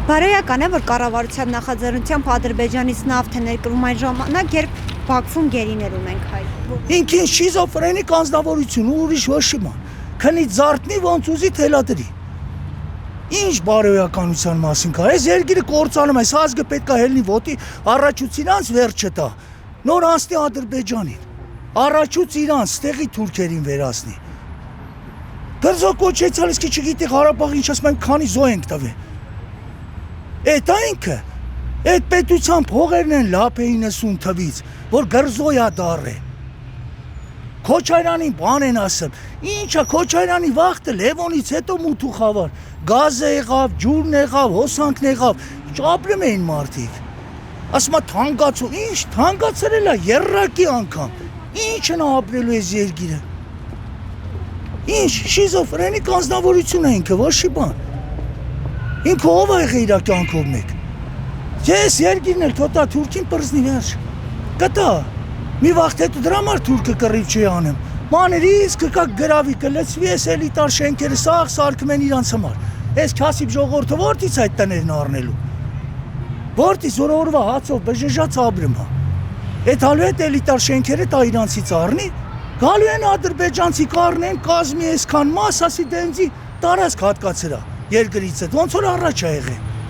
Բարոյական է, որ կառավարության նախաձեռնությամբ Ադրբեջանից նավթ է ներկրում այն ժամանակ, երբ Բաքվում գերիներ ունենք հայ։ Ինքին շիզոֆրենիկ անձնավորություն ու ուրիշ ոչի ման։ Քնի զարթնի ոնց ուզի թելադրի։ Ինչ բարոյականության մասին կա։ Այս երկիրը կործանում է, ազգը պետք է հելնի ոտի, առաջուց իրանց վերջը տա։ Նոր անցնի Ադրբեջանին։ Առաջուց իրանց ստեղի թուրքերին վերացնի։ Դրզո կոչեցալ իսկի չգիտի Ղարաբաղի ինչ ասում են քանի զո ենք տվել։ Էդ այնքը, այդ պետության փողերն են լապ է 90 թվից, որ գրզոյա դառ է։ Քոչարյանին բան են ասում, ինչա Քոչարյանի վախտը Լևոնից հետո մութ ու խավար, գազը եղավ, ջուրն եղավ, հոսանքն եղավ, ապրում էին մարդիկ։ Ասում է թանկացու, ինչ թանկացրել է երրակի անգամ, ինչ են ապրելու այս երկիրը։ Ինչ շիզոֆրենիկ անձնավորություն է ինքը, ոչի բան։ Ինքը ով է եղել իր կյանքով մեկ։ Ես երկիրն էլ թոտա թուրքին պրզնի վերջ։ Կտա։ Մի վաղտ հետո դրա համար թուրքը կռիվ չի անեմ։ Մաների իսկը կա գրավի կլցվի էս էլիտար շենքերը սաղ սարքում են իրանց համար։ Այս քասիբ ժողովուրդը որտից այդ տներն առնելու։ Որտից որ օրվա հացով բժժած ապրում է։ Այդ հալու այդ էլիտար շենքերը տա իրանցից առնի, գալու են ադրբեջանցի կառնեն կազմի այսքան մաս ասի դենձի տարածք հատկացրա երկրից ոնց որ առաջ ա եղել։